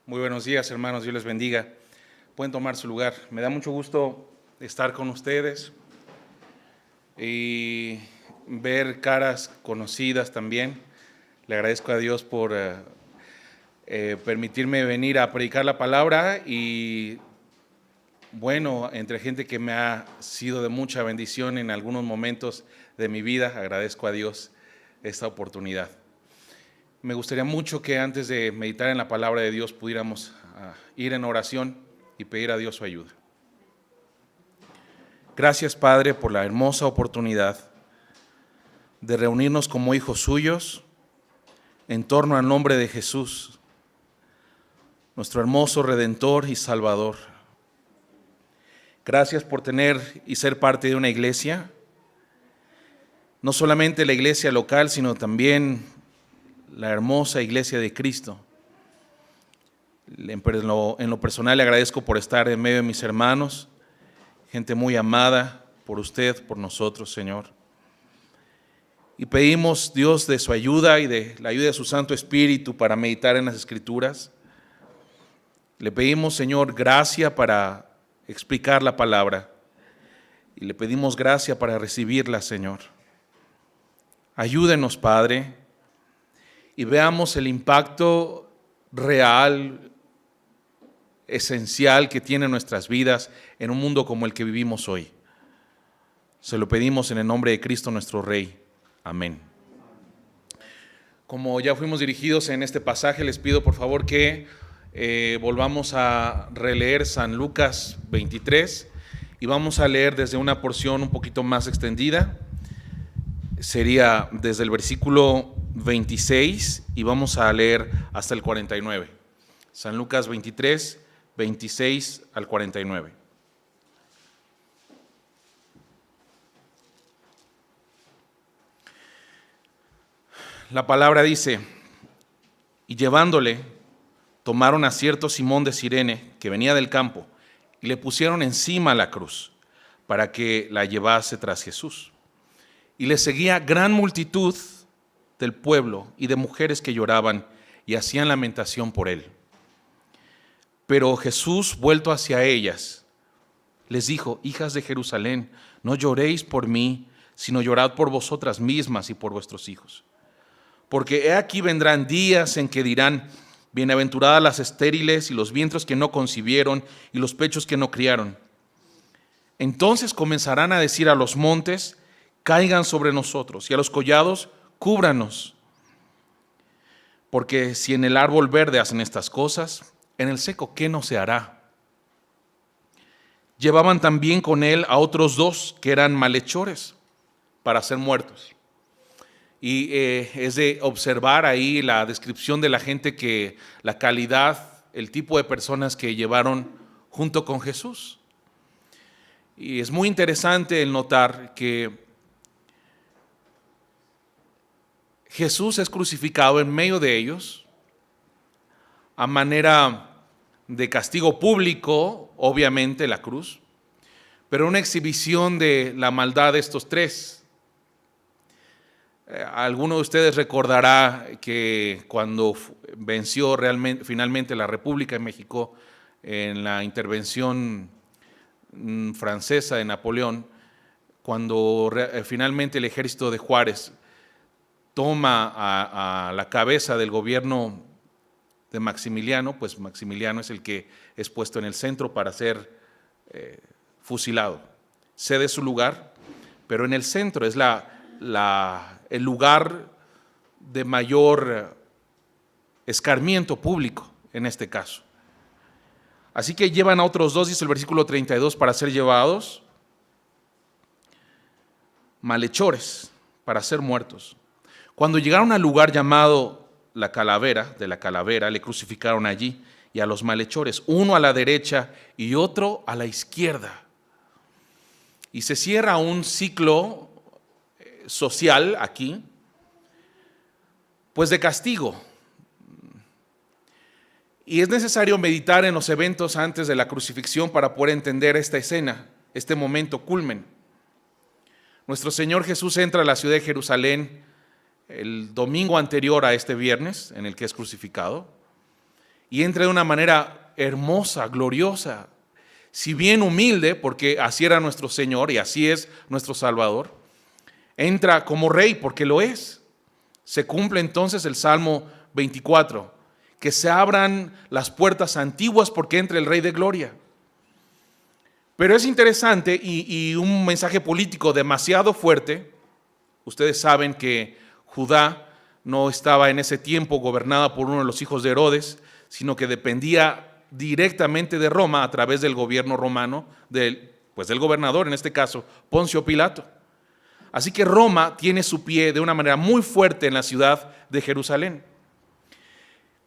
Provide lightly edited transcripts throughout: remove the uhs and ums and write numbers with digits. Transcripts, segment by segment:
Muy buenos días, hermanos, Dios les bendiga. Pueden tomar su lugar. Me da mucho gusto estar con ustedes y ver caras conocidas también. Le agradezco a Dios por permitirme venir a predicar la palabra y, bueno, entre gente que me ha sido de mucha bendición en algunos momentos de mi vida, agradezco a Dios esta oportunidad. Me gustaría mucho que antes de meditar en la palabra de Dios pudiéramos ir en oración y pedir a Dios su ayuda. Gracias, Padre, por la hermosa oportunidad de reunirnos como hijos suyos en torno al nombre de Jesús, nuestro hermoso Redentor y Salvador. Gracias por tener y ser parte de una iglesia, no solamente la iglesia local, sino también la hermosa iglesia de Cristo. En lo personal le agradezco por estar en medio de mis hermanos, gente muy amada por usted, por nosotros, Señor. Y pedimos, Dios, de su ayuda y de la ayuda de su Santo Espíritu para meditar en las Escrituras. Le pedimos, Señor, gracia para explicar la palabra y le pedimos gracia para recibirla, Señor. Ayúdenos, Padre, y veamos el impacto real, esencial que tiene nuestras vidas en un mundo como el que vivimos hoy. Se lo pedimos en el nombre de Cristo nuestro Rey. Amén. Como ya fuimos dirigidos en este pasaje, les pido por favor que volvamos a releer San Lucas 23 y vamos a leer desde una porción un poquito más extendida. Sería desde el versículo 26 y vamos a leer hasta el 49. San Lucas 23, 26 al 49. La palabra dice: y llevándole, tomaron a cierto Simón de Cirene, que venía del campo, y le pusieron encima la cruz, para que la llevase tras Jesús. Y le seguía gran multitud del pueblo y de mujeres que lloraban y hacían lamentación por él. Pero Jesús, vuelto hacia ellas, les dijo: hijas de Jerusalén, no lloréis por mí, sino llorad por vosotras mismas y por vuestros hijos. Porque he aquí vendrán días en que dirán: bienaventuradas las estériles y los vientres que no concibieron y los pechos que no criaron. Entonces comenzarán a decir a los montes: caigan sobre nosotros, y a los collados: cúbranos. Porque si en el árbol verde hacen estas cosas, en el seco, ¿qué no se hará? Llevaban también con él a otros dos que eran malhechores para ser muertos. Y es de observar ahí la descripción de la gente, que la calidad, el tipo de personas que llevaron junto con Jesús. Y es muy interesante el notar que Jesús es crucificado en medio de ellos a manera de castigo público, obviamente la cruz, pero una exhibición de la maldad de estos tres. Alguno de ustedes recordará que cuando venció finalmente la República en México en la intervención francesa de Napoleón, cuando finalmente el ejército de Juárez toma a la cabeza del gobierno de Maximiliano, pues Maximiliano es el que es puesto en el centro para ser fusilado. Cede su lugar, pero en el centro es el lugar de mayor escarmiento público en este caso. Así que llevan a otros dos, dice el versículo 32, para ser llevados, malhechores, para ser muertos. Cuando llegaron al lugar llamado la Calavera, de la Calavera, le crucificaron allí, y a los malhechores, uno a la derecha y otro a la izquierda. Y se cierra un ciclo social aquí, pues de castigo. Y es necesario meditar en los eventos antes de la crucifixión para poder entender esta escena, este momento culmen. Nuestro Señor Jesús entra a la ciudad de Jerusalén el domingo anterior a este viernes en el que es crucificado, y entra de una manera hermosa, gloriosa, si bien humilde, porque así era nuestro Señor y así es nuestro Salvador. Entra como rey porque lo es. Se cumple entonces el Salmo 24, que se abran las puertas antiguas porque entre el Rey de Gloria. Pero es interesante y un mensaje político demasiado fuerte. Ustedes saben que Judá no estaba en ese tiempo gobernada por uno de los hijos de Herodes, sino que dependía directamente de Roma a través del gobierno romano, del gobernador, en este caso, Poncio Pilato. Así que Roma tiene su pie de una manera muy fuerte en la ciudad de Jerusalén.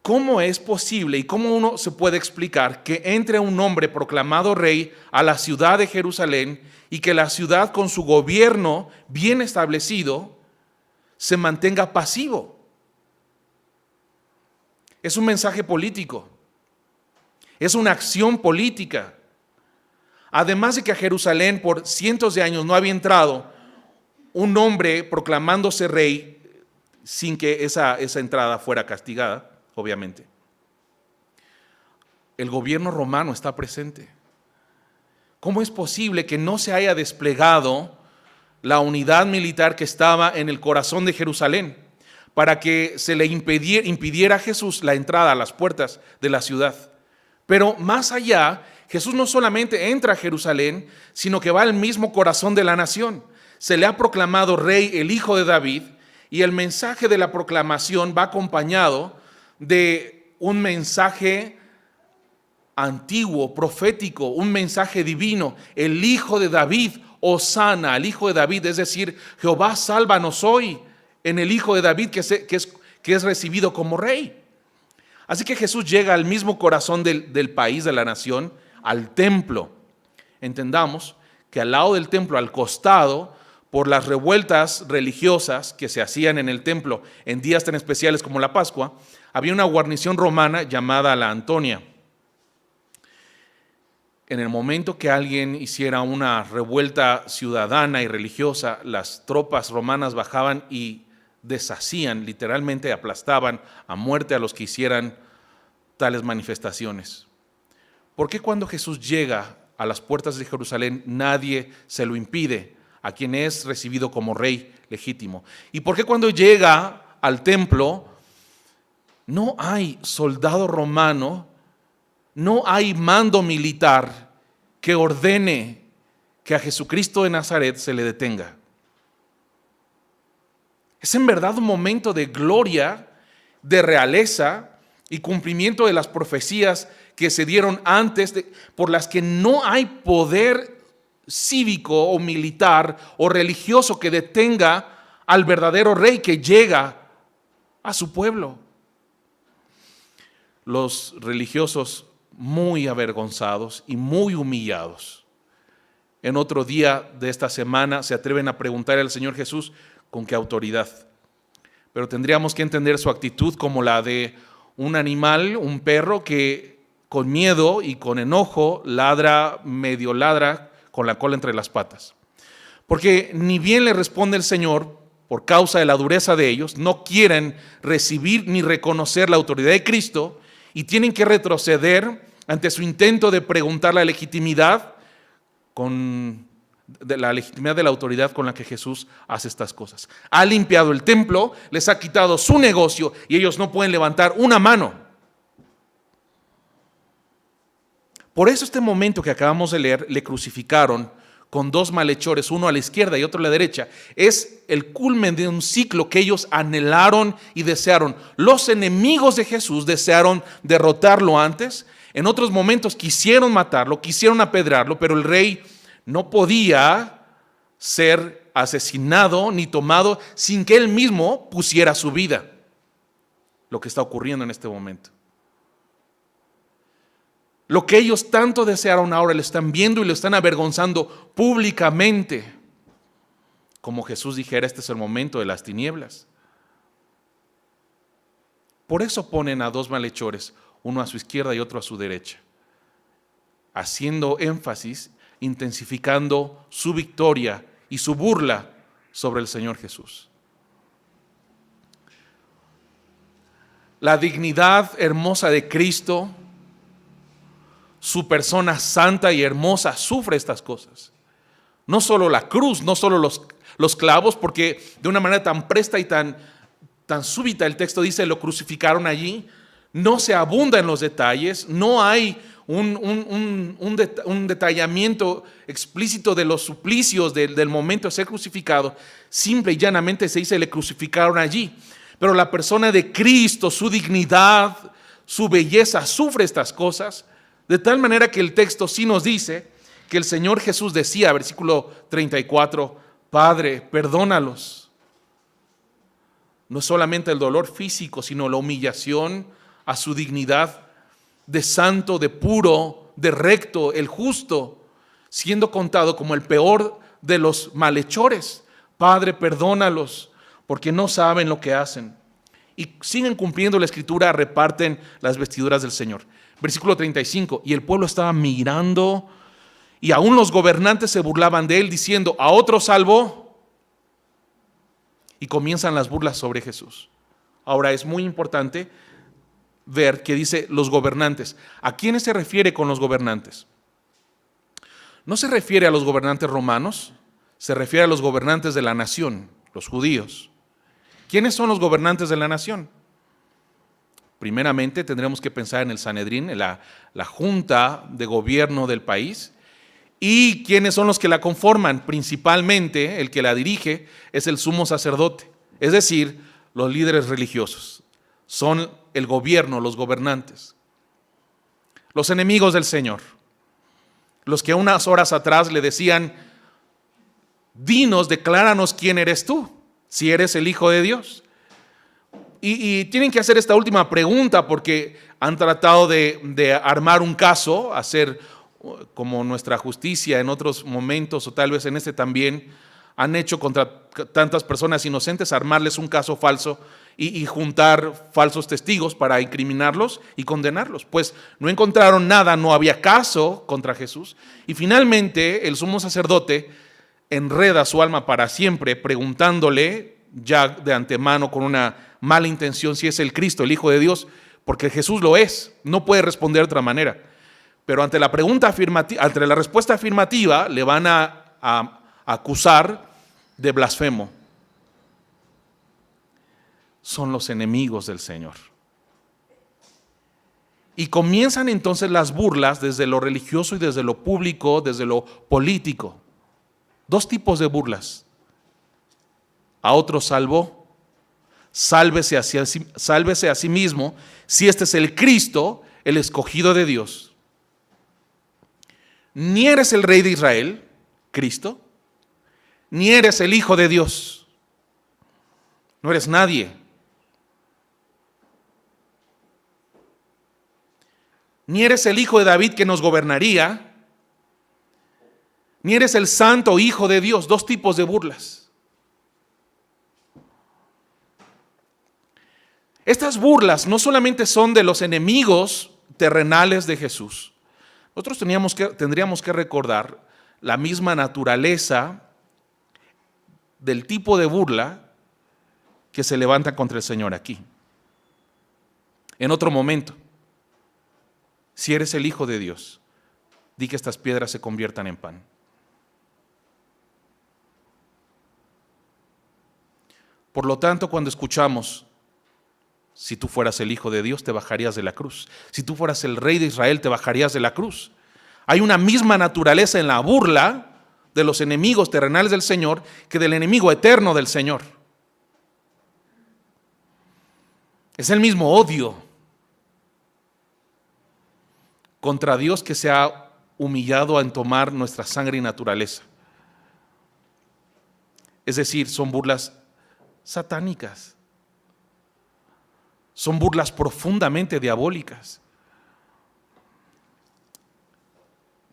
¿Cómo es posible y cómo uno se puede explicar que entre un hombre proclamado rey a la ciudad de Jerusalén y que la ciudad con su gobierno bien establecido se mantenga pasivo? Es un mensaje político. Es una acción política. Además de que a Jerusalén por cientos de años no había entrado un hombre proclamándose rey sin que esa entrada fuera castigada, obviamente. El gobierno romano está presente. ¿Cómo es posible que no se haya desplegado la unidad militar que estaba en el corazón de Jerusalén para que se le impidiera a Jesús la entrada a las puertas de la ciudad? Pero más allá, Jesús no solamente entra a Jerusalén, sino que va al mismo corazón de la nación. Se le ha proclamado rey el hijo de David, y el mensaje de la proclamación va acompañado de un mensaje antiguo, profético, un mensaje divino. El hijo de David, Hosana, el hijo de David, es decir, Jehová sálvanos hoy en el hijo de David que es recibido como rey. Así que Jesús llega al mismo corazón del país, de la nación, al templo. Entendamos que al lado del templo, al costado, por las revueltas religiosas que se hacían en el templo en días tan especiales como la Pascua, había una guarnición romana llamada la Antonia. En el momento que alguien hiciera una revuelta ciudadana y religiosa, las tropas romanas bajaban y deshacían, literalmente aplastaban a muerte a los que hicieran tales manifestaciones. ¿Por qué cuando Jesús llega a las puertas de Jerusalén nadie se lo impide a quien es recibido como rey legítimo? ¿Y por qué cuando llega al templo no hay soldado romano, no hay mando militar que ordene que a Jesucristo de Nazaret se le detenga? Es en verdad un momento de gloria, de realeza y cumplimiento de las profecías que se dieron antes, por las que no hay poder cívico o militar o religioso que detenga al verdadero rey que llega a su pueblo. Los religiosos muy avergonzados y muy humillados, en otro día de esta semana se atreven a preguntar al Señor Jesús con qué autoridad. Pero tendríamos que entender su actitud como la de un animal, un perro que con miedo y con enojo medio ladra con la cola entre las patas. Porque ni bien le responde el Señor, por causa de la dureza de ellos, no quieren recibir ni reconocer la autoridad de Cristo y tienen que retroceder ante su intento de preguntar la legitimidad de la autoridad con la que Jesús hace estas cosas. Ha limpiado el templo, les ha quitado su negocio y ellos no pueden levantar una mano. Por eso este momento que acabamos de leer, le crucificaron con dos malhechores, uno a la izquierda y otro a la derecha, es el culmen de un ciclo que ellos anhelaron y desearon. Los enemigos de Jesús desearon derrotarlo antes, en otros momentos quisieron matarlo, quisieron apedrearlo, pero el rey no podía ser asesinado ni tomado sin que él mismo pusiera su vida. Lo que está ocurriendo en este momento. Lo que ellos tanto desearon ahora lo están viendo y lo están avergonzando públicamente. Como Jesús dijera, este es el momento de las tinieblas. Por eso ponen a dos malhechores, uno a su izquierda y otro a su derecha, haciendo énfasis, intensificando su victoria y su burla sobre el Señor Jesús. la dignidad hermosa de Cristo, su persona santa y hermosa, sufre estas cosas. No solo la cruz, no solo los clavos, porque de una manera tan presta y tan súbita el texto dice, lo crucificaron allí. No se abunda en los detalles, no hay un detallamiento explícito de los suplicios del momento de ser crucificado. Simple y llanamente se dice, le crucificaron allí. Pero la persona de Cristo, su dignidad, su belleza, sufre estas cosas, de tal manera que el texto sí nos dice que el Señor Jesús decía, versículo 34, Padre, perdónalos. No solamente el dolor físico, sino la humillación a su dignidad de santo, de puro, de recto, el justo, siendo contado como el peor de los malhechores. Padre, perdónalos, porque no saben lo que hacen. Y siguen cumpliendo la escritura, reparten las vestiduras del Señor. Versículo 35, y el pueblo estaba mirando, y aún los gobernantes se burlaban de él, diciendo, a otro salvó. Y comienzan las burlas sobre Jesús. Ahora es muy importante ver que dice los gobernantes. ¿A quiénes se refiere con los gobernantes? No se refiere a los gobernantes romanos, se refiere a los gobernantes de la nación, los judíos. ¿Quiénes son los gobernantes de la nación? Primeramente tendremos que pensar en el Sanedrín, en la junta de gobierno del país. ¿Y quiénes son los que la conforman? Principalmente el que la dirige es el sumo sacerdote, es decir, los líderes religiosos. Son el gobierno, los gobernantes. Los enemigos del Señor. Los que unas horas atrás le decían, dinos, decláranos quién eres tú, si eres el Hijo de Dios. Y tienen que hacer esta última pregunta porque han tratado de armar un caso, hacer como nuestra justicia en otros momentos o tal vez en este también, han hecho contra tantas personas inocentes, armarles un caso falso y juntar falsos testigos para incriminarlos y condenarlos. Pues no encontraron nada, no había caso contra Jesús. Y finalmente el sumo sacerdote enreda su alma para siempre preguntándole ya de antemano con una mala intención si es el Cristo, el Hijo de Dios, porque Jesús lo es, no puede responder de otra manera. Pero ante la pregunta afirmativa, ante la respuesta afirmativa, le van a acusar de blasfemo. Son los enemigos del Señor. Y comienzan entonces las burlas desde lo religioso y desde lo público, desde lo político. Dos tipos de burlas. A otro salvó, sálvese a sí mismo, si este es el Cristo, el escogido de Dios. Ni eres el Rey de Israel, Cristo, ni eres el Hijo de Dios. No eres nadie. Ni eres el Hijo de David que nos gobernaría, ni eres el Santo Hijo de Dios. Dos tipos de burlas. Estas burlas no solamente son de los enemigos terrenales de Jesús. Nosotros tendríamos que recordar la misma naturaleza del tipo de burla que se levanta contra el Señor aquí. En otro momento, si eres el Hijo de Dios, di que estas piedras se conviertan en pan. Por lo tanto, cuando escuchamos, si tú fueras el Hijo de Dios, te bajarías de la cruz. Si tú fueras el Rey de Israel, te bajarías de la cruz. Hay una misma naturaleza en la burla de los enemigos terrenales del Señor que del enemigo eterno del Señor. Es el mismo odio contra Dios que se ha humillado en tomar nuestra sangre y naturaleza. Es decir, son burlas satánicas. Son burlas profundamente diabólicas.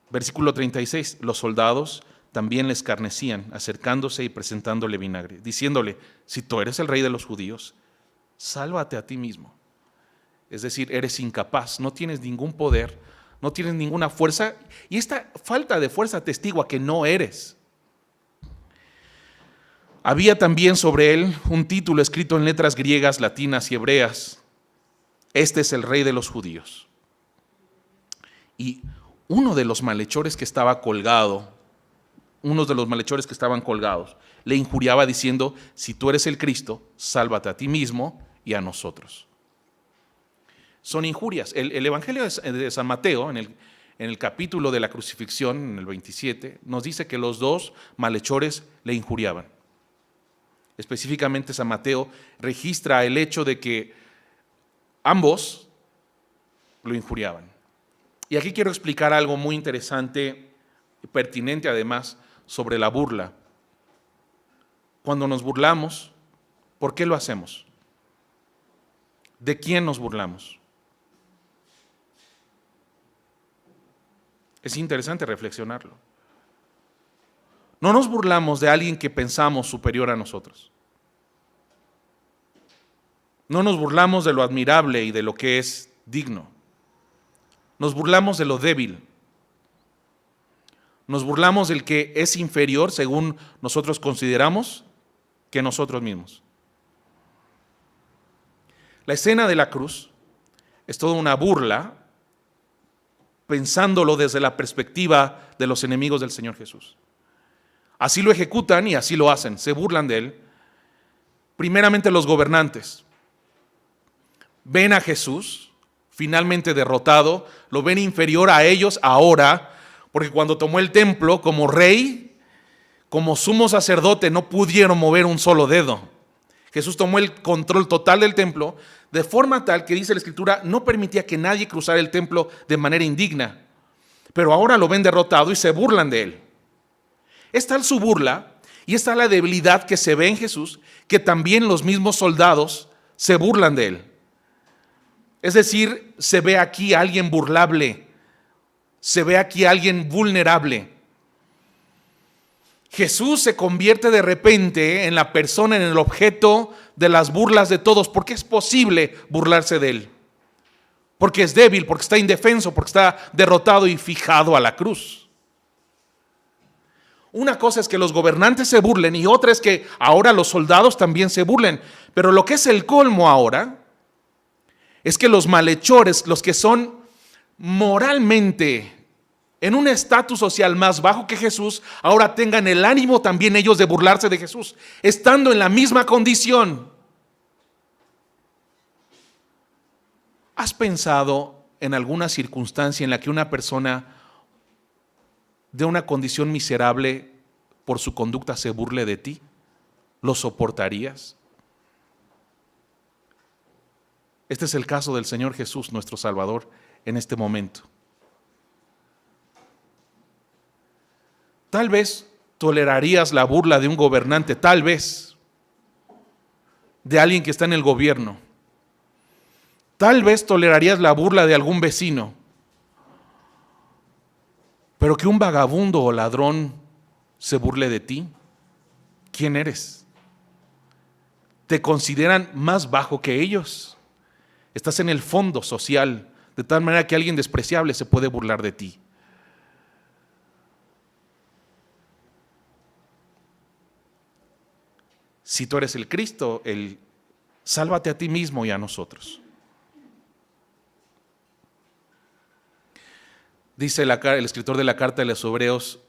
Versículo 36, los soldados también le escarnecían, acercándose y presentándole vinagre, diciéndole, si tú eres el Rey de los judíos, sálvate a ti mismo. Es decir, eres incapaz, no tienes ningún poder, no tienes ninguna fuerza, y esta falta de fuerza atestigua que no eres. Había también sobre él un título escrito en letras griegas, latinas y hebreas, este es el rey de los judíos. Y uno de los malhechores que estaba colgado, le injuriaba diciendo: si tú eres el Cristo, sálvate a ti mismo y a nosotros. Son injurias. El Evangelio de San Mateo, en el capítulo de la crucifixión, en el 27, nos dice que los dos malhechores le injuriaban. Específicamente San Mateo registra el hecho de que ambos lo injuriaban. Y aquí quiero explicar algo muy interesante, pertinente además, sobre la burla. Cuando nos burlamos, ¿por qué lo hacemos? ¿De quién nos burlamos? Es interesante reflexionarlo. No nos burlamos de alguien que pensamos superior a nosotros. No nos burlamos de lo admirable y de lo que es digno. Nos burlamos de lo débil. Nos burlamos del que es inferior, según nosotros consideramos, que nosotros mismos. La escena de la cruz es toda una burla, pensándolo desde la perspectiva de los enemigos del Señor Jesús. Así lo ejecutan y así lo hacen, se burlan de él. Primeramente los gobernantes ven a Jesús finalmente derrotado, lo ven inferior a ellos ahora, porque cuando tomó el templo como rey, como sumo sacerdote, no pudieron mover un solo dedo. Jesús tomó el control total del templo, de forma tal que, dice la Escritura, no permitía que nadie cruzara el templo de manera indigna. Pero ahora lo ven derrotado y se burlan de él. Es tal su burla y es tal la debilidad que se ve en Jesús, que también los mismos soldados se burlan de él. Es decir, se ve aquí a alguien burlable, se ve aquí a alguien vulnerable. Jesús se convierte de repente en la persona, en el objeto de las burlas de todos, porque es posible burlarse de él. Porque es débil, porque está indefenso, porque está derrotado y fijado a la cruz. Una cosa es que los gobernantes se burlen y otra es que ahora los soldados también se burlen. Pero lo que es el colmo ahora es que los malhechores, los que son moralmente en un estatus social más bajo que Jesús, ahora tengan el ánimo también ellos de burlarse de Jesús, estando en la misma condición. ¿Has pensado en alguna circunstancia en la que una persona de una condición miserable por su conducta se burle de ti? ¿Lo soportarías? Este es el caso del Señor Jesús, nuestro Salvador, en este momento. Tal vez tolerarías la burla de un gobernante, tal vez, de alguien que está en el gobierno. Tal vez tolerarías la burla de algún vecino. Pero que un vagabundo o ladrón se burle de ti, ¿quién eres? ¿Te consideran más bajo que ellos? Estás en el fondo social, de tal manera que alguien despreciable se puede burlar de ti. Si tú eres el Cristo, sálvate a ti mismo y a nosotros. Dice el escritor de la carta de los Hebreos,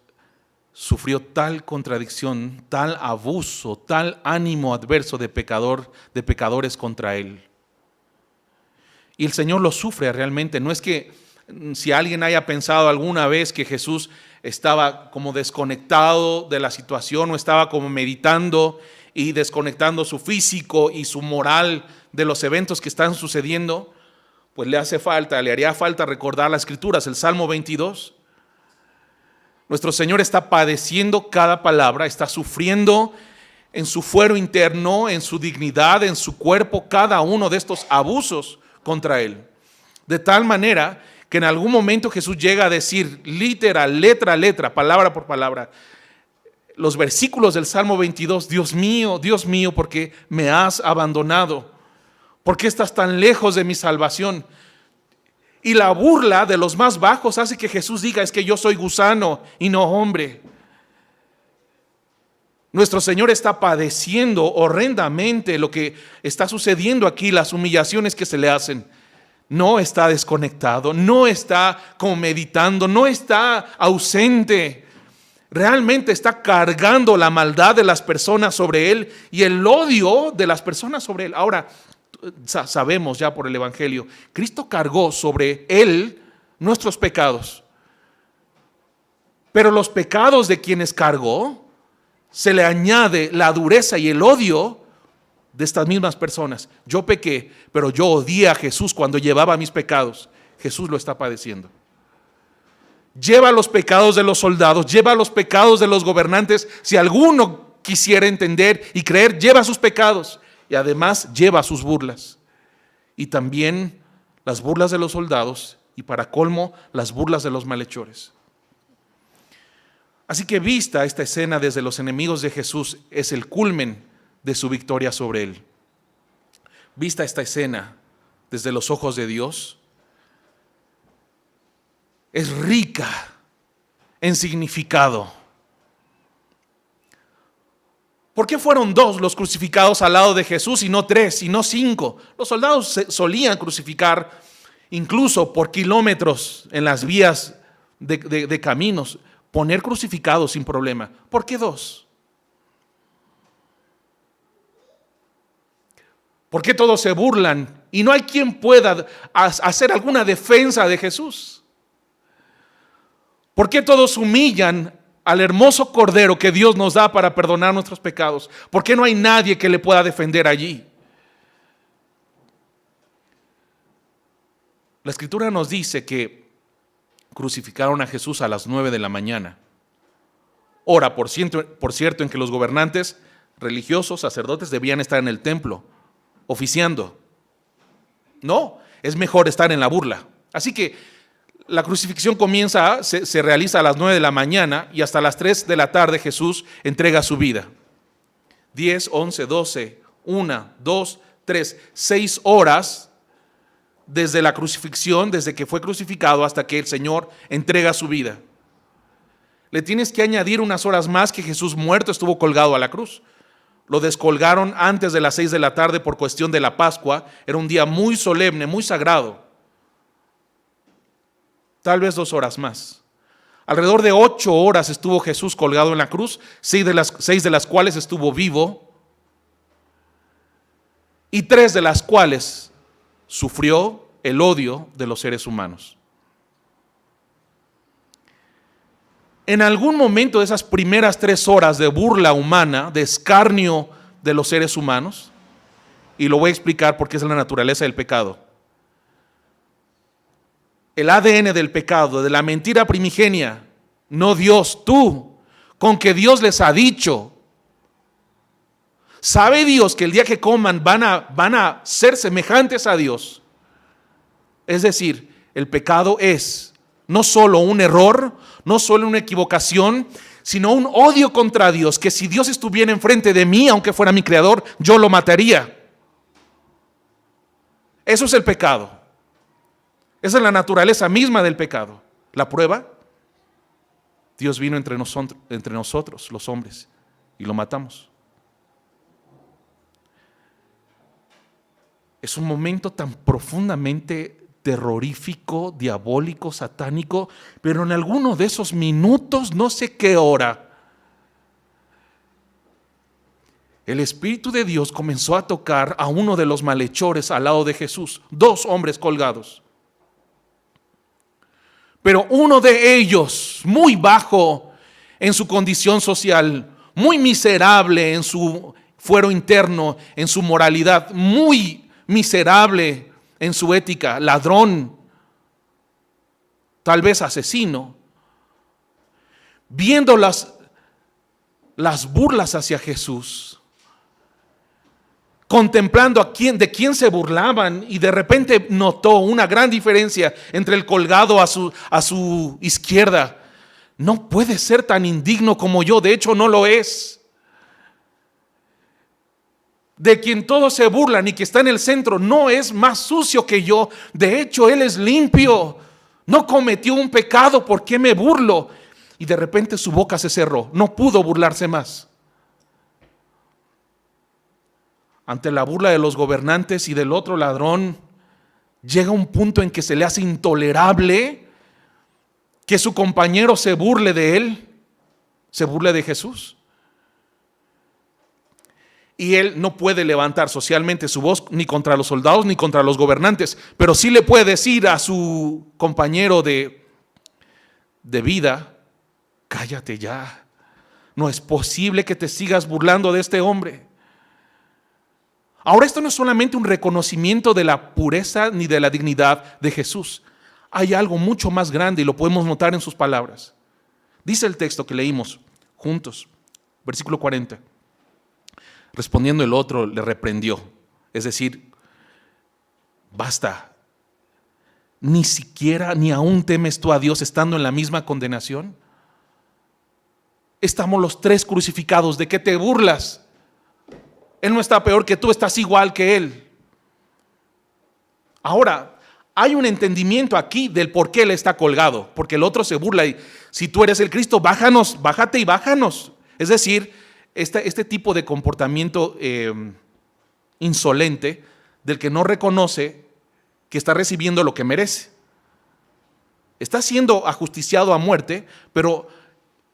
sufrió tal contradicción, tal abuso, tal ánimo adverso de pecadores contra él. Y el Señor lo sufre realmente. No es que si alguien haya pensado alguna vez que Jesús estaba como desconectado de la situación o estaba como meditando y desconectando su físico y su moral de los eventos que están sucediendo, pues le haría falta recordar las Escrituras, el Salmo 22. Nuestro Señor está padeciendo cada palabra, está sufriendo en su fuero interno, en su dignidad, en su cuerpo, cada uno de estos abusos contra él. De tal manera que en algún momento Jesús llega a decir literal, letra a letra, palabra por palabra, los versículos del Salmo 22, Dios mío, ¿por qué me has abandonado? ¿Por qué estás tan lejos de mi salvación? Y la burla de los más bajos hace que Jesús diga, es que yo soy gusano y no hombre. Nuestro Señor está padeciendo horrendamente lo que está sucediendo aquí, las humillaciones que se le hacen. no está desconectado, no está como meditando, no está ausente. Realmente está cargando la maldad de las personas sobre él y el odio de las personas sobre él. Ahora, sabemos ya por el Evangelio, Cristo cargó sobre él nuestros pecados. Pero los pecados de quienes cargó, se le añade la dureza y el odio de estas mismas personas. Yo pequé, pero yo odié a Jesús cuando llevaba mis pecados. Jesús lo está padeciendo. Lleva los pecados de los soldados, lleva los pecados de los gobernantes. Si alguno quisiera entender y creer, lleva sus pecados. Y además lleva sus burlas. Y también las burlas de los soldados y para colmo, las burlas de los malhechores. Así que vista esta escena desde los enemigos de Jesús, es el culmen de su victoria sobre él. Vista esta escena desde los ojos de Dios, es rica en significado. ¿Por qué fueron 2 los crucificados al lado de Jesús y no 3 y no 5? Los soldados solían crucificar incluso por kilómetros en las vías de caminos, poner crucificados sin problema. ¿Por qué 2? ¿Por qué todos se burlan y no hay quien pueda hacer alguna defensa de Jesús? ¿Por qué todos humillan al hermoso Cordero que Dios nos da para perdonar nuestros pecados? ¿Por qué no hay nadie que le pueda defender allí? La Escritura nos dice que crucificaron a Jesús a las 9 de la mañana. Hora, por cierto, en que los gobernantes religiosos, sacerdotes, debían estar en el templo, oficiando. No, es mejor estar en la burla. Así que la crucifixión se realiza a las 9 de la mañana y hasta las 3 de la tarde Jesús entrega su vida. 10, 11, 12, 1, 2, 3, 6 horas desde la crucifixión, desde que fue crucificado hasta que el Señor entrega su vida. Le tienes que añadir unas horas más que Jesús muerto estuvo colgado a la cruz. Lo descolgaron antes de las 6 de la tarde por cuestión de la Pascua. Era un día muy solemne, muy sagrado. Tal vez 2 horas más. Alrededor de 8 horas estuvo Jesús colgado en la cruz, 6 de las cuales estuvo vivo y 3 de las cuales sufrió el odio de los seres humanos. En algún momento de esas primeras 3 horas de burla humana, de escarnio de los seres humanos, y lo voy a explicar porque es la naturaleza del pecado, el ADN del pecado, de la mentira primigenia, no Dios, tú, con que Dios les ha dicho. ¿Sabe Dios que el día que coman van a ser semejantes a Dios? Es decir, el pecado es no solo un error, no solo una equivocación, sino un odio contra Dios, que si Dios estuviera enfrente de mí, aunque fuera mi creador, yo lo mataría. Eso es el pecado. Esa es la naturaleza misma del pecado. La prueba, Dios vino entre nosotros, los hombres, y lo matamos. Es un momento tan profundamente terrorífico, diabólico, satánico, pero en alguno de esos minutos, no sé qué hora, el Espíritu de Dios comenzó a tocar a uno de los malhechores al lado de Jesús, 2 hombres colgados. Pero uno de ellos, muy bajo en su condición social, muy miserable en su fuero interno, en su moralidad, muy miserable en su ética, ladrón, tal vez asesino, viendo las burlas hacia Jesús, contemplando de quién se burlaban, y de repente notó una gran diferencia entre el colgado a su izquierda. No puede ser tan indigno como yo, de hecho no lo es. De quien todos se burlan y que está en el centro no es más sucio que yo, de hecho él es limpio, no cometió un pecado, ¿por qué me burlo? Y de repente su boca se cerró, no pudo burlarse más. Ante la burla de los gobernantes y del otro ladrón, llega un punto en que se le hace intolerable que su compañero se burle de él, se burle de Jesús. Y él no puede levantar socialmente su voz ni contra los soldados ni contra los gobernantes, pero sí le puede decir a su compañero de vida: cállate ya, no es posible que te sigas burlando de este hombre. Ahora, esto no es solamente un reconocimiento de la pureza ni de la dignidad de Jesús. Hay algo mucho más grande y lo podemos notar en sus palabras. Dice el texto que leímos juntos, versículo 40. Respondiendo el otro, le reprendió. Es decir, basta. Ni siquiera, ni aún temes tú a Dios estando en la misma condenación. Estamos los tres crucificados. ¿De qué te burlas? Él no está peor que tú, estás igual que Él. Ahora, hay un entendimiento aquí del por qué Él está colgado. Porque el otro se burla y si tú eres el Cristo, bájate y bájanos. Es decir, este tipo de comportamiento insolente del que no reconoce que está recibiendo lo que merece. Está siendo ajusticiado a muerte, pero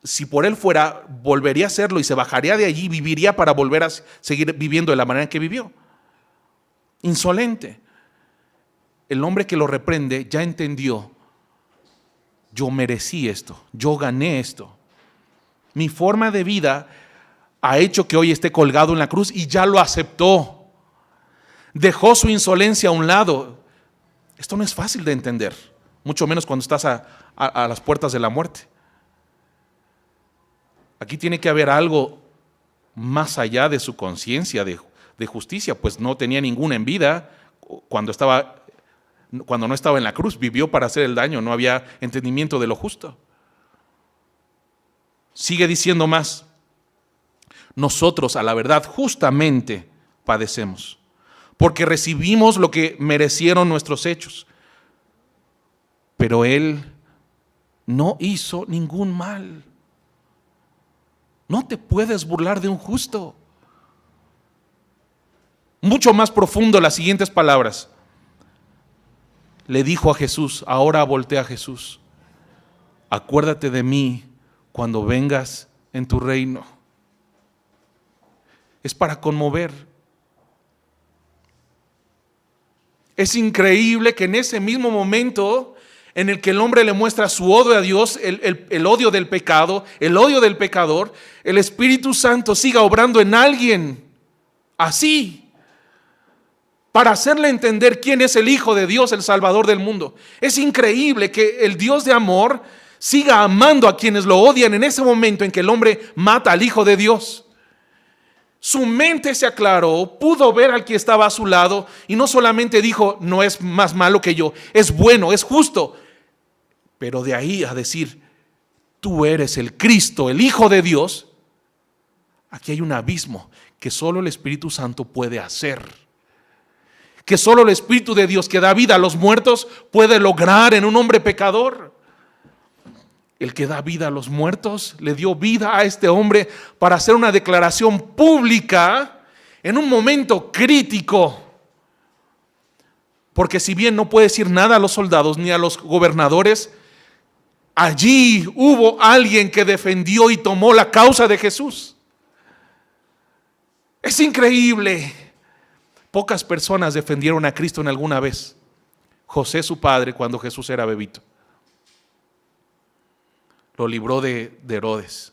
si por él fuera, volvería a hacerlo y se bajaría de allí, viviría para volver a seguir viviendo de la manera en que vivió. Insolente. El hombre que lo reprende ya entendió: yo merecí esto, yo gané esto. Mi forma de vida ha hecho que hoy esté colgado en la cruz y ya lo aceptó. Dejó su insolencia a un lado. Esto no es fácil de entender, mucho menos cuando estás a las puertas de la muerte. Aquí tiene que haber algo más allá de su conciencia de justicia, pues no tenía ninguna en vida cuando no estaba en la cruz. Vivió para hacer el daño, no había entendimiento de lo justo. Sigue diciendo más: nosotros, a la verdad, justamente padecemos, porque recibimos lo que merecieron nuestros hechos. Pero Él no hizo ningún mal. No te puedes burlar de un justo. Mucho más profundo, las siguientes palabras. Le dijo a Jesús, ahora voltea a Jesús: acuérdate de mí cuando vengas en tu reino. Es para conmover. Es increíble que en ese mismo momento en el que el hombre le muestra su odio a Dios, el odio del pecado, el odio del pecador, el Espíritu Santo siga obrando en alguien así, para hacerle entender quién es el Hijo de Dios, el Salvador del mundo. Es increíble que el Dios de amor siga amando a quienes lo odian en ese momento en que el hombre mata al Hijo de Dios. Su mente se aclaró, pudo ver al que estaba a su lado y no solamente dijo: no es más malo que yo, es bueno, es justo. Pero de ahí a decir: tú eres el Cristo, el Hijo de Dios, aquí hay un abismo que solo el Espíritu Santo puede hacer. Que solo el Espíritu de Dios, que da vida a los muertos, puede lograr en un hombre pecador. El que da vida a los muertos le dio vida a este hombre para hacer una declaración pública en un momento crítico. Porque si bien no puede decir nada a los soldados ni a los gobernadores, allí hubo alguien que defendió y tomó la causa de Jesús. Es increíble. Pocas personas defendieron a Cristo en alguna vez. José, su padre, cuando Jesús era bebito, lo libró de Herodes.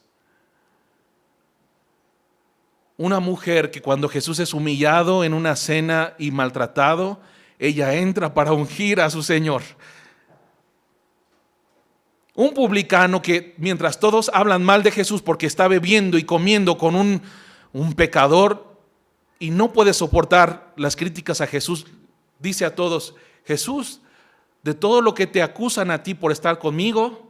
Una mujer que cuando Jesús es humillado en una cena y maltratado, ella entra para ungir a su Señor. Un publicano que mientras todos hablan mal de Jesús porque está bebiendo y comiendo con un pecador y no puede soportar las críticas a Jesús, dice a todos: Jesús, de todo lo que te acusan a ti por estar conmigo,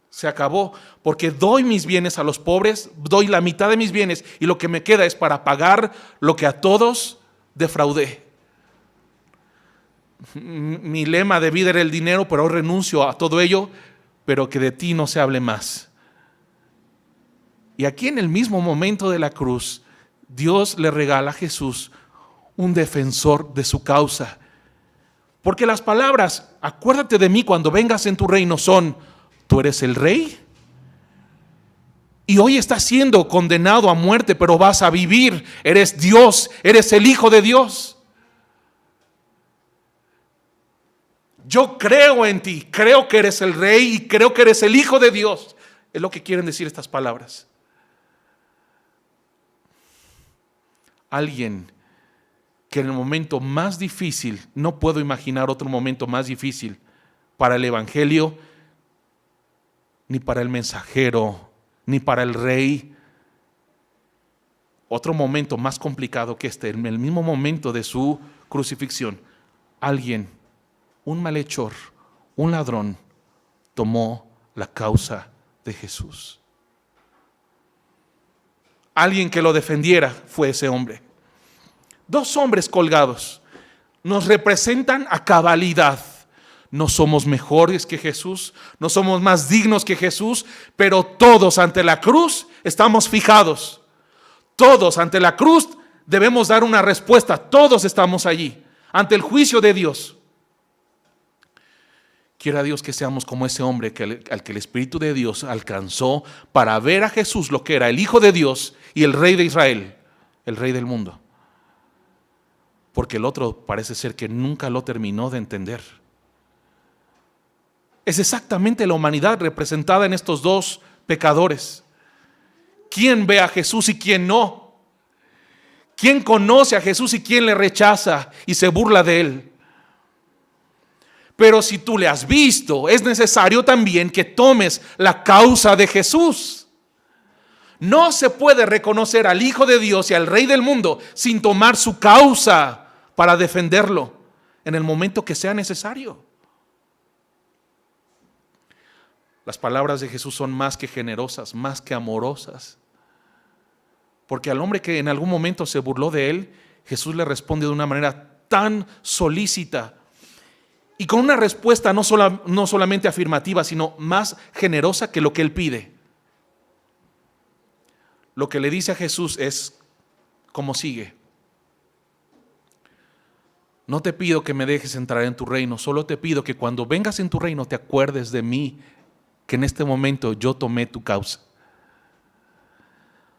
se acabó, porque doy mis bienes a los pobres, doy la mitad de mis bienes y lo que me queda es para pagar lo que a todos defraudé. Mi lema de vida era el dinero, pero hoy renuncio a todo ello, pero que de ti no se hable más. Y aquí en el mismo momento de la cruz, Dios le regala a Jesús un defensor de su causa. Porque las palabras, acuérdate de mí cuando vengas en tu reino, son, tú eres el rey. Y hoy estás siendo condenado a muerte, pero vas a vivir. Eres Dios, eres el Hijo de Dios. Yo creo en ti, creo que eres el rey y creo que eres el Hijo de Dios. Es lo que quieren decir estas palabras. Alguien que en el momento más difícil, no puedo imaginar otro momento más difícil para el evangelio, ni para el mensajero, ni para el rey. Otro momento más complicado que este, en el mismo momento de su crucifixión, alguien, un malhechor, un ladrón, tomó la causa de Jesús. Alguien que lo defendiera fue ese hombre. Dos hombres colgados nos representan a cabalidad. No somos mejores que Jesús, no somos más dignos que Jesús, pero todos ante la cruz estamos fijados. Todos ante la cruz debemos dar una respuesta. Todos estamos allí, ante el juicio de Dios. Quiera Dios que seamos como ese hombre al que el Espíritu de Dios alcanzó para ver a Jesús lo que era el Hijo de Dios y el Rey de Israel, el Rey del mundo. Porque el otro parece ser que nunca lo terminó de entender. Es exactamente la humanidad representada en estos dos pecadores. ¿Quién ve a Jesús y quién no? ¿Quién conoce a Jesús y quién le rechaza y se burla de él? Pero si tú le has visto, es necesario también que tomes la causa de Jesús. No se puede reconocer al Hijo de Dios y al Rey del mundo sin tomar su causa para defenderlo en el momento que sea necesario. Las palabras de Jesús son más que generosas, más que amorosas. Porque al hombre que en algún momento se burló de él, Jesús le responde de una manera tan solícita y con una respuesta no solamente afirmativa, sino más generosa que lo que él pide. Lo que le dice a Jesús es como sigue: no te pido que me dejes entrar en tu reino, solo te pido que cuando vengas en tu reino te acuerdes de mí, que en este momento yo tomé tu causa.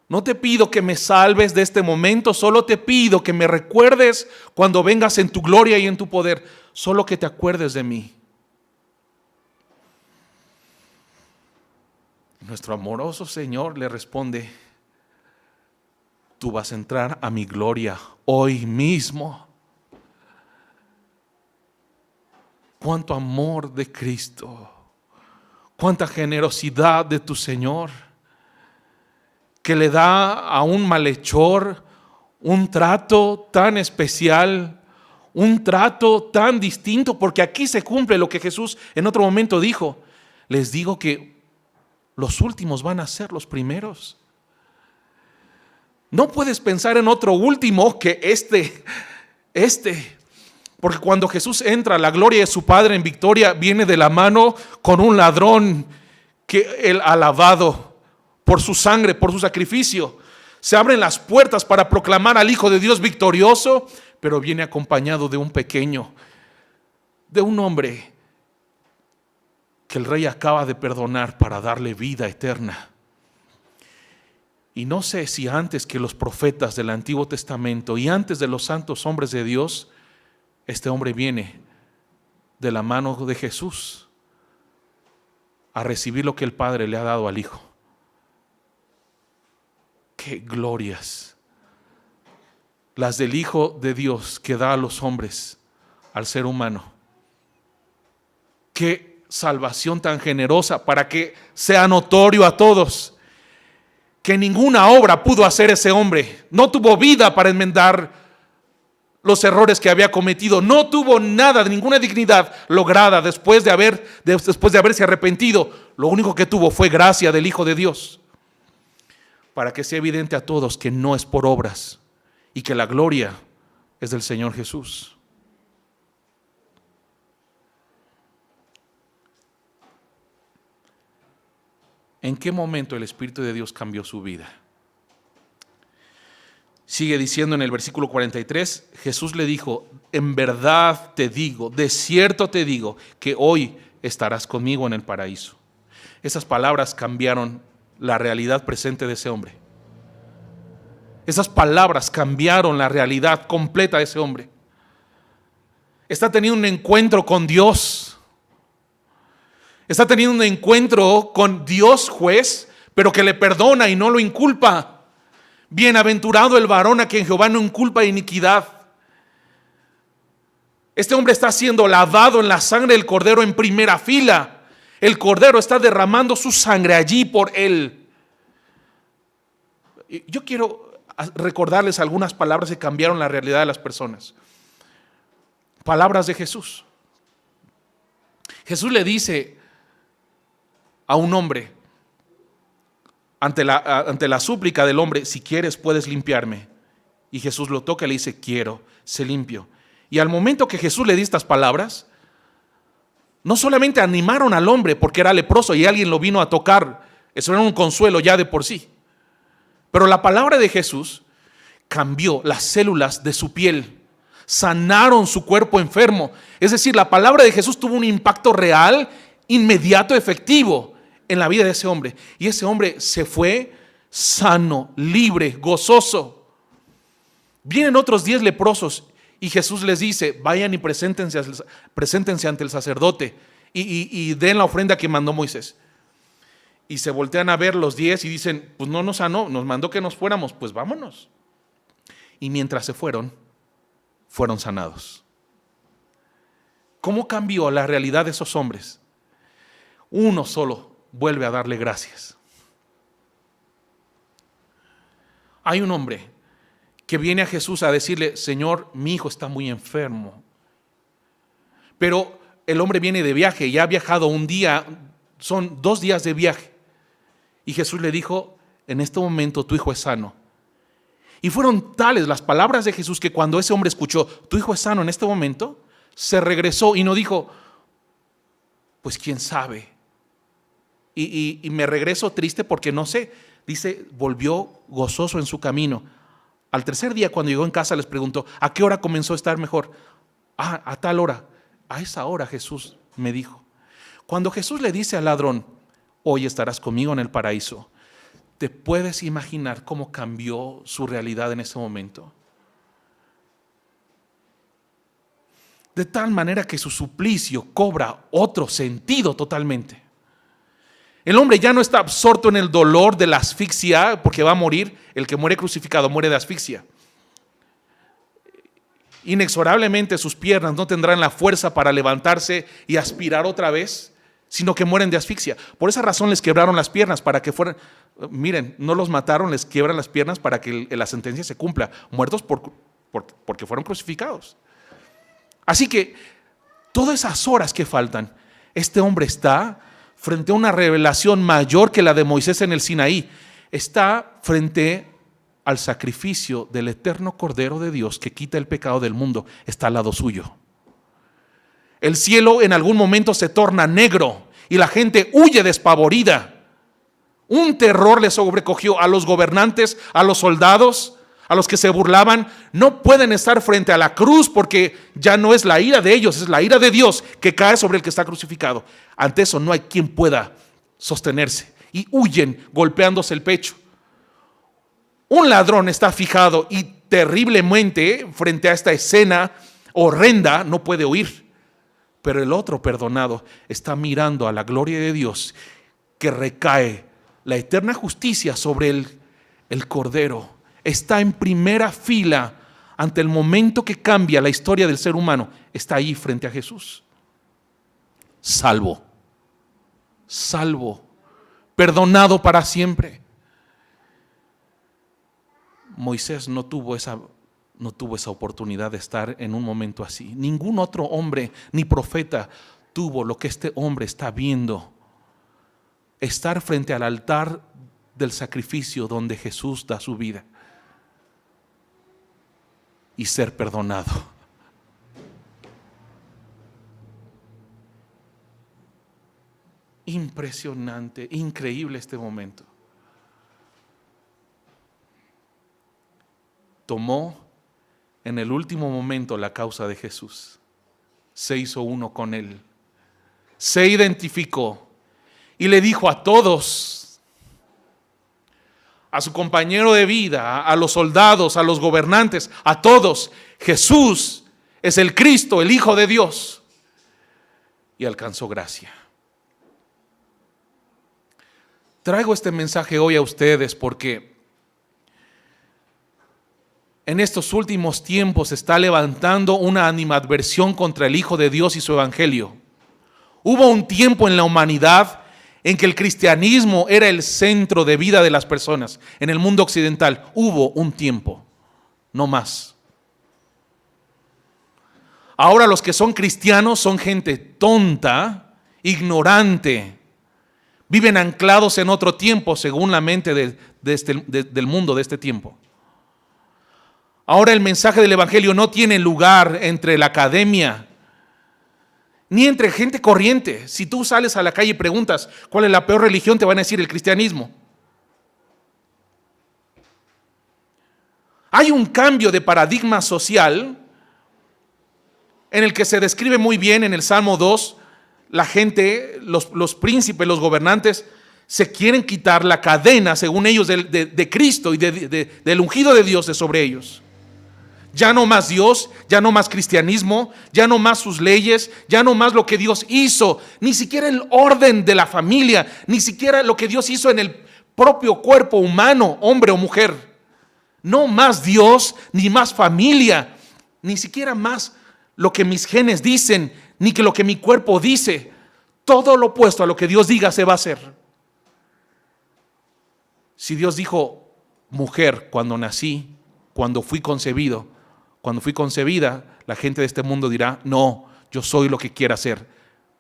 No te pido que me salves de este momento, solo te pido que me recuerdes cuando vengas en tu gloria y en tu poder, solo que te acuerdes de mí. Nuestro amoroso Señor le responde: tú vas a entrar a mi gloria hoy mismo. Cuánto amor de Cristo, cuánta generosidad de tu Señor, que le da a un malhechor un trato tan especial, un trato tan distinto, porque aquí se cumple lo que Jesús en otro momento dijo: les digo que los últimos van a ser los primeros. No puedes pensar en otro último que este. Porque cuando Jesús entra a la gloria de su Padre en victoria, viene de la mano con un ladrón que él ha lavado por su sangre, por su sacrificio. Se abren las puertas para proclamar al Hijo de Dios victorioso, pero viene acompañado de un pequeño, de un hombre que el rey acaba de perdonar para darle vida eterna. Y no sé si antes que los profetas del Antiguo Testamento y antes de los santos hombres de Dios, este hombre viene de la mano de Jesús a recibir lo que el Padre le ha dado al Hijo. ¡Qué glorias! Las del Hijo de Dios que da a los hombres, al ser humano. ¡Qué salvación tan generosa para que sea notorio a todos que ninguna obra pudo hacer ese hombre! No tuvo vida para enmendar los errores que había cometido, no tuvo nada, ninguna dignidad lograda después de haberse arrepentido. Lo único que tuvo fue gracia del Hijo de Dios, para que sea evidente a todos que no es por obras y que la gloria es del Señor Jesús. ¿En qué momento el Espíritu de Dios cambió su vida? Sigue diciendo en el versículo 43, Jesús le dijo: en verdad te digo, de cierto te digo, que hoy estarás conmigo en el paraíso. Esas palabras cambiaron la realidad presente de ese hombre. Esas palabras cambiaron la realidad completa de ese hombre. Está teniendo un encuentro con Dios. Está teniendo un encuentro con Dios juez, pero que le perdona y no lo inculpa. Bienaventurado el varón a quien Jehová no inculpa iniquidad. Este hombre está siendo lavado en la sangre del Cordero en primera fila. El Cordero está derramando su sangre allí por él. Yo quiero recordarles algunas palabras que cambiaron la realidad de las personas. Palabras de Jesús. Jesús le dice a un hombre, ante la súplica del hombre: si quieres puedes limpiarme. Y Jesús lo toca y le dice: quiero, sé limpio. Y al momento que Jesús le dice estas palabras, no solamente animaron al hombre porque era leproso y alguien lo vino a tocar, eso era un consuelo ya de por sí, pero la palabra de Jesús cambió las células de su piel, sanaron su cuerpo enfermo. Es decir, la palabra de Jesús tuvo un impacto real, inmediato, efectivo en la vida de ese hombre. Y ese hombre se fue sano, libre, gozoso. Vienen otros 10 leprosos y Jesús les dice: vayan y preséntense ante el sacerdote y den la ofrenda que mandó Moisés. Y se voltean a ver los 10 y dicen: pues no nos sanó, nos mandó que nos fuéramos, pues vámonos. Y mientras se fueron sanados. ¿Cómo cambió la realidad de esos hombres? Uno solo vuelve a darle gracias. Hay un hombre que viene a Jesús a decirle: Señor, mi hijo está muy enfermo. Pero el hombre viene de viaje, ya ha viajado un día, son 2 días de viaje. Y Jesús le dijo: en este momento tu hijo es sano. Y fueron tales las palabras de Jesús que cuando ese hombre escuchó: tu hijo es sano en este momento, se regresó y no dijo: pues quién sabe. Y me regreso triste porque no sé. Dice, volvió gozoso en su camino. Al 3er día, cuando llegó en casa, les preguntó: ¿a qué hora comenzó a estar mejor? A tal hora. A esa hora Jesús me dijo. Cuando Jesús le dice al ladrón: hoy estarás conmigo en el paraíso, ¿te puedes imaginar cómo cambió su realidad en ese momento? De tal manera que su suplicio cobra otro sentido totalmente. El hombre ya no está absorto en el dolor de la asfixia, porque va a morir. El que muere crucificado muere de asfixia. Inexorablemente sus piernas no tendrán la fuerza para levantarse y aspirar otra vez, sino que mueren de asfixia. Por esa razón les quebraron las piernas, para que fueran, miren, no los mataron, les quiebran las piernas para que la sentencia se cumpla, muertos porque fueron crucificados. Así que todas esas horas que faltan, este hombre está frente a una revelación mayor que la de Moisés en el Sinaí. Está frente al sacrificio del eterno Cordero de Dios que quita el pecado del mundo. Está al lado suyo. El cielo en algún momento se torna negro y la gente huye despavorida. Un terror le sobrecogió a los gobernantes, a los soldados, a los que se burlaban. No pueden estar frente a la cruz porque ya no es la ira de ellos, es la ira de Dios que cae sobre el que está crucificado. Ante eso no hay quien pueda sostenerse y huyen golpeándose el pecho. Un ladrón está fijado y terriblemente frente a esta escena horrenda no puede huir. Pero el otro perdonado está mirando a la gloria de Dios, que recae la eterna justicia sobre el Cordero. Está en primera fila ante el momento que cambia la historia del ser humano. Está ahí frente a Jesús. Salvo, perdonado para siempre. Moisés no tuvo esa oportunidad de estar en un momento así. Ningún otro hombre ni profeta tuvo lo que este hombre está viendo. Estar frente al altar del sacrificio donde Jesús da su vida y ser perdonado. Impresionante, increíble este momento. tomó en el último momento la causa de Jesús. Se hizo uno con Él. Se identificó y le dijo a todos, a su compañero de vida, a los soldados, a los gobernantes, a todos: Jesús es el Cristo, el Hijo de Dios. Y alcanzó gracia. Traigo este mensaje hoy a ustedes porque en estos últimos tiempos se está levantando una animadversión contra el Hijo de Dios y su evangelio. Hubo un tiempo en la humanidad en que el cristianismo era el centro de vida de las personas. En el mundo occidental hubo un tiempo, no más. Ahora los que son cristianos son gente tonta, ignorante. Viven anclados en otro tiempo según la mente del mundo de este tiempo. Ahora el mensaje del evangelio no tiene lugar entre la academia ni entre gente corriente. Si tú sales a la calle y preguntas cuál es la peor religión, te van a decir el cristianismo. Hay un cambio de paradigma social en el que se describe muy bien en el Salmo 2. La gente, los príncipes, los gobernantes, se quieren quitar la cadena, según ellos, de Cristo y del ungido de Dios de sobre ellos. Ya no más Dios, ya no más cristianismo, ya no más sus leyes, ya no más lo que Dios hizo, ni siquiera el orden de la familia, ni siquiera lo que Dios hizo en el propio cuerpo humano, hombre o mujer. No más Dios, ni más familia, ni siquiera más lo que mis genes dicen, ni que lo que mi cuerpo dice. Todo lo opuesto a lo que Dios diga se va a hacer. Si Dios dijo mujer cuando nací, cuando fui concebido, cuando fui concebida, la gente de este mundo dirá: no, yo soy lo que quiera ser.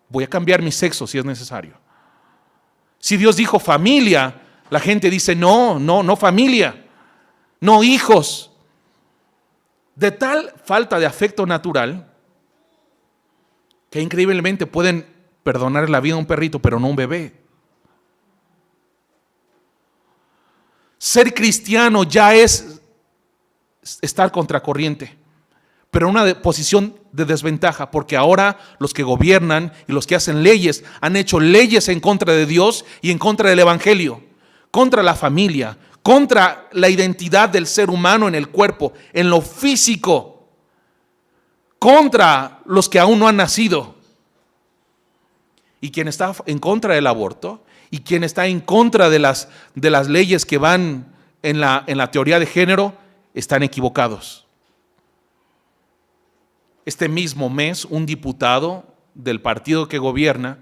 Voy a cambiar mi sexo si es necesario. Si Dios dijo familia, la gente dice: no familia, no hijos. De tal falta de afecto natural que increíblemente pueden perdonar la vida a un perrito, pero no a un bebé. Ser cristiano ya es estar contracorriente, pero en una posición de desventaja, porque ahora los que gobiernan y los que hacen leyes han hecho leyes en contra de Dios y en contra del evangelio, contra la familia, contra la identidad del ser humano en el cuerpo, en lo físico, contra los que aún no han nacido. Y quien está en contra del aborto y quien está en contra de las leyes que van en la teoría de género están equivocados. Este mismo mes, un diputado del partido que gobierna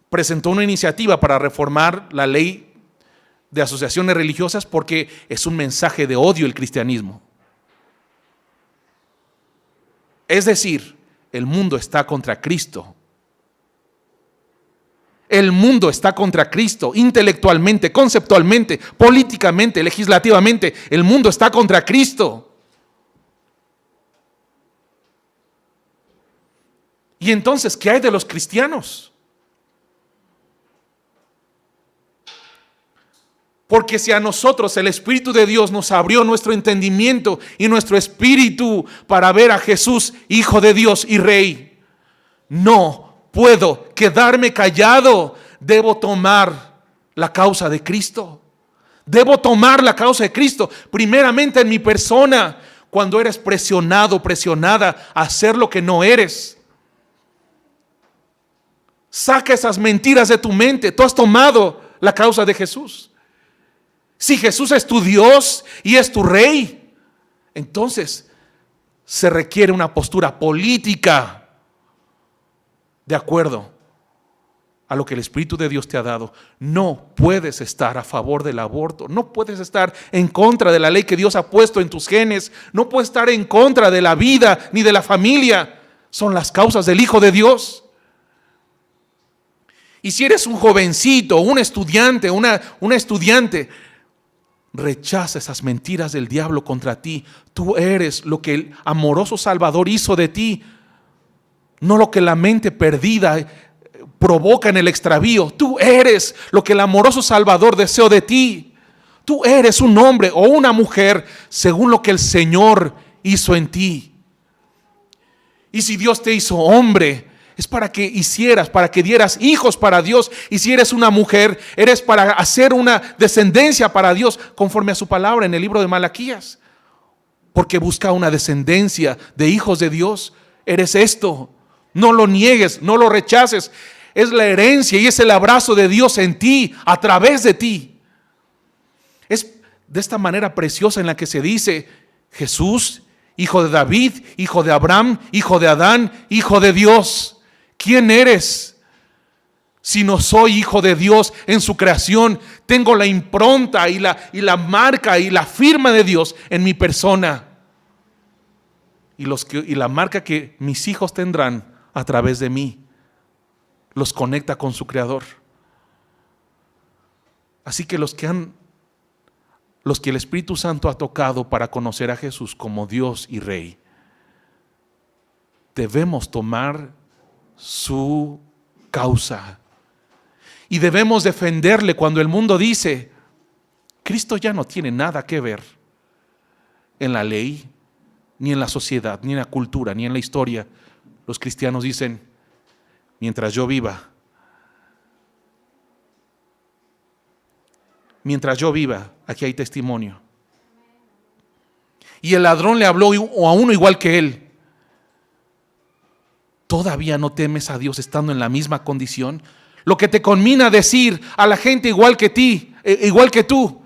presentó una iniciativa para reformar la ley de asociaciones religiosas porque es un mensaje de odio el cristianismo. Es decir, el mundo está contra Cristo. El mundo está contra Cristo, intelectualmente, conceptualmente, políticamente, legislativamente. El mundo está contra Cristo. Y entonces, ¿qué hay de los cristianos? Porque si a nosotros el Espíritu de Dios nos abrió nuestro entendimiento y nuestro espíritu para ver a Jesús, Hijo de Dios y Rey, no puedo quedarme callado. Debo tomar la causa de Cristo. Debo tomar la causa de Cristo, primeramente en mi persona, cuando eres presionado, presionada a hacer lo que no eres. Saca esas mentiras de tu mente. Tú has tomado la causa de Jesús. Si Jesús es tu Dios y es tu Rey, entonces se requiere una postura política de acuerdo a lo que el Espíritu de Dios te ha dado. No puedes estar a favor del aborto, no puedes estar en contra de la ley que Dios ha puesto en tus genes, no puedes estar en contra de la vida ni de la familia. Son las causas del Hijo de Dios. Y si eres un jovencito, un estudiante, una estudiante, rechaza esas mentiras del diablo contra ti. Tú eres lo que el amoroso Salvador hizo de ti, no lo que la mente perdida provoca en el extravío. Tú eres lo que el amoroso Salvador deseó de ti. Tú eres un hombre o una mujer según lo que el Señor hizo en ti. Y si Dios te hizo hombre, es para que hicieras, para que dieras hijos para Dios. Y si eres una mujer, eres para hacer una descendencia para Dios, conforme a su palabra en el libro de Malaquías. Porque busca una descendencia de hijos de Dios. Eres esto. No lo niegues, no lo rechaces. Es la herencia y es el abrazo de Dios en ti, a través de ti. Es de esta manera preciosa en la que se dice: Jesús, hijo de David, hijo de Abraham, hijo de Adán, hijo de Dios. ¿Quién eres? Si no soy hijo de Dios en su creación, tengo la impronta y la marca y la firma de Dios en mi persona. Y la marca que mis hijos tendrán a través de mí los conecta con su Creador. Así que los que el Espíritu Santo ha tocado para conocer a Jesús como Dios y Rey, debemos tomar su causa y debemos defenderle cuando el mundo dice: Cristo ya no tiene nada que ver en la ley, ni en la sociedad, ni en la cultura, ni en la historia. Los cristianos dicen: mientras yo viva, aquí hay testimonio. Y el ladrón le habló a uno igual que él. ¿Todavía no temes a Dios estando en la misma condición? Lo que te conmina decir a la gente igual que tú.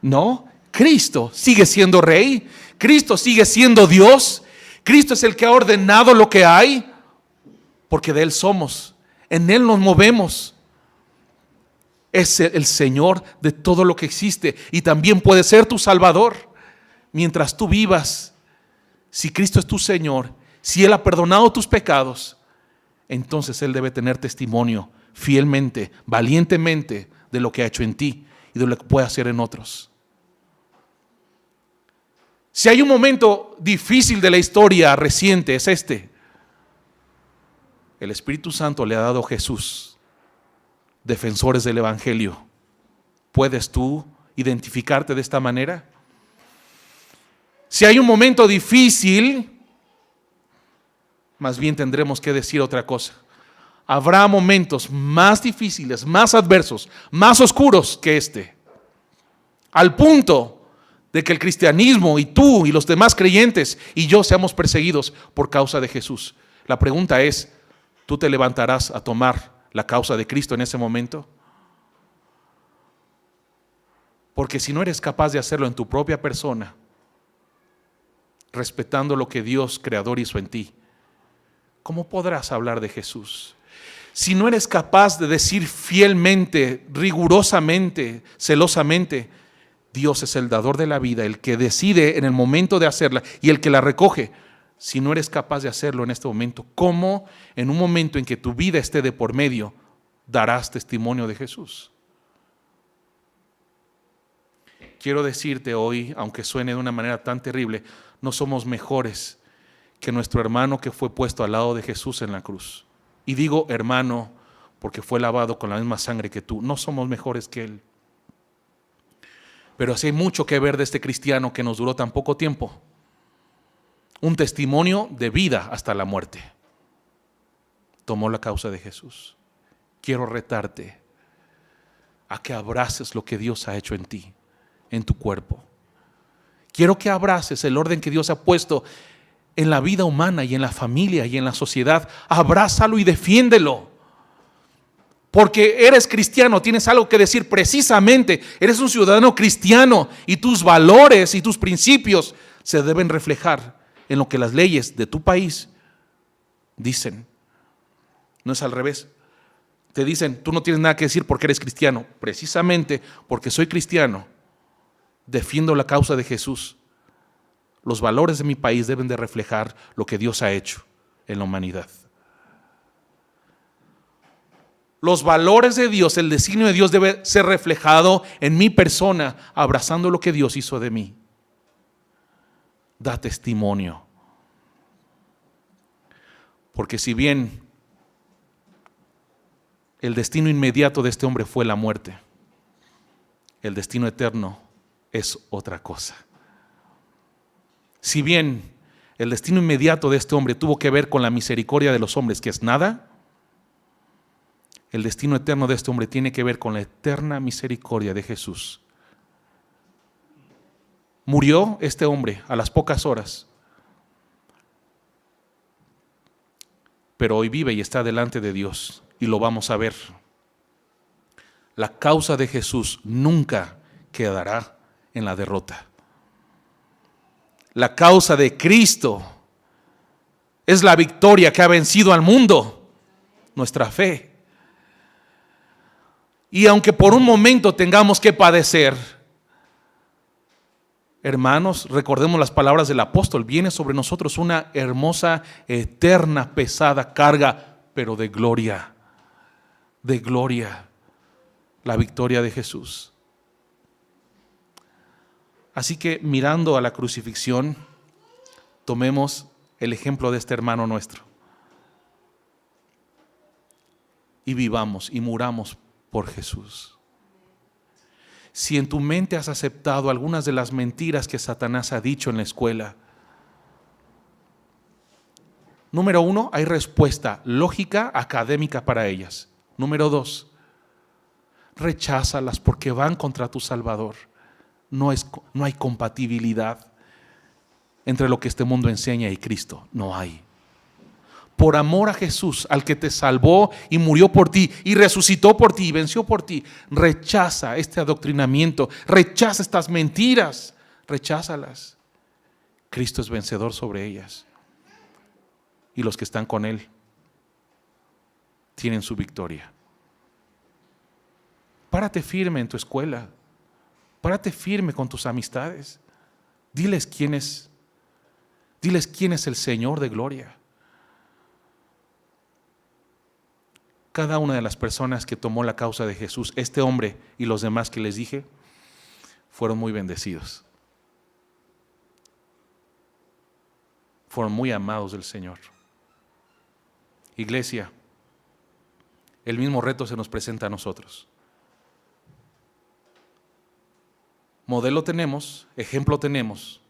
No, Cristo sigue siendo Rey. Cristo sigue siendo Dios. Cristo es el que ha ordenado lo que hay, porque de Él somos, en Él nos movemos. Es el Señor de todo lo que existe y también puede ser tu Salvador. Mientras tú vivas, si Cristo es tu Señor, si Él ha perdonado tus pecados, entonces Él debe tener testimonio fielmente, valientemente de lo que ha hecho en ti y de lo que puede hacer en otros. Si hay un momento difícil de la historia reciente, es este. El Espíritu Santo le ha dado a Jesús defensores del Evangelio. ¿Puedes tú identificarte de esta manera? Si hay un momento difícil, más bien tendremos que decir otra cosa. Habrá momentos más difíciles, más adversos, más oscuros que este. Al punto de que el cristianismo y tú y los demás creyentes y yo seamos perseguidos por causa de Jesús. La pregunta es: ¿tú te levantarás a tomar la causa de Cristo en ese momento? Porque si no eres capaz de hacerlo en tu propia persona, respetando lo que Dios creador hizo en ti, ¿cómo podrás hablar de Jesús? Si no eres capaz de decir fielmente, rigurosamente, celosamente: Dios es el dador de la vida, el que decide en el momento de hacerla y el que la recoge. Si no eres capaz de hacerlo en este momento, ¿cómo en un momento en que tu vida esté de por medio darás testimonio de Jesús? Quiero decirte hoy, aunque suene de una manera tan terrible, no somos mejores que nuestro hermano que fue puesto al lado de Jesús en la cruz. Y digo hermano porque fue lavado con la misma sangre que tú. No somos mejores que él. Pero sí hay mucho que ver de este cristiano que nos duró tan poco tiempo. Un testimonio de vida hasta la muerte. Tomó la causa de Jesús. Quiero retarte a que abraces lo que Dios ha hecho en ti, en tu cuerpo. Quiero que abraces el orden que Dios ha puesto en la vida humana y en la familia y en la sociedad. Abrázalo y defiéndelo. Porque eres cristiano, tienes algo que decir precisamente. Eres un ciudadano cristiano y tus valores y tus principios se deben reflejar en lo que las leyes de tu país dicen. No es al revés. Te dicen: tú no tienes nada que decir porque eres cristiano. Precisamente porque soy cristiano, defiendo la causa de Jesús. Los valores de mi país deben de reflejar lo que Dios ha hecho en la humanidad. Los valores de Dios, el designio de Dios debe ser reflejado en mi persona, abrazando lo que Dios hizo de mí. Da testimonio. Porque si bien el destino inmediato de este hombre fue la muerte, El destino eterno es otra cosa. Si bien el destino inmediato de este hombre tuvo que ver con la misericordia de los hombres, que es nada, el destino eterno de este hombre tiene que ver con la eterna misericordia de Jesús. Murió este hombre a las pocas horas, pero hoy vive y está delante de Dios, y lo vamos a ver. La causa de Jesús nunca quedará en la derrota. La causa de Cristo es la victoria que ha vencido al mundo, nuestra fe. Y aunque por un momento tengamos que padecer, hermanos, recordemos las palabras del apóstol: viene sobre nosotros una hermosa, eterna, pesada carga, pero de gloria, la victoria de Jesús. Así que, mirando a la crucifixión, tomemos el ejemplo de este hermano nuestro y vivamos y muramos por Jesús. Si en tu mente has aceptado algunas de las mentiras que Satanás ha dicho en la escuela, número 1, hay respuesta lógica, académica para ellas. Número 2, recházalas porque van contra tu Salvador. No hay compatibilidad entre lo que este mundo enseña y Cristo. No hay. Por amor a Jesús, al que te salvó y murió por ti y resucitó por ti y venció por ti, rechaza este adoctrinamiento, rechaza estas mentiras, recházalas. Cristo es vencedor sobre ellas, y los que están con Él tienen su victoria. Párate firme en tu escuela, párate firme con tus amistades, diles quién es el Señor de gloria. Cada una de las personas que tomó la causa de Jesús, este hombre y los demás que les dije, fueron muy bendecidos. Fueron muy amados del Señor. Iglesia, el mismo reto se nos presenta a nosotros. Modelo tenemos, ejemplo tenemos,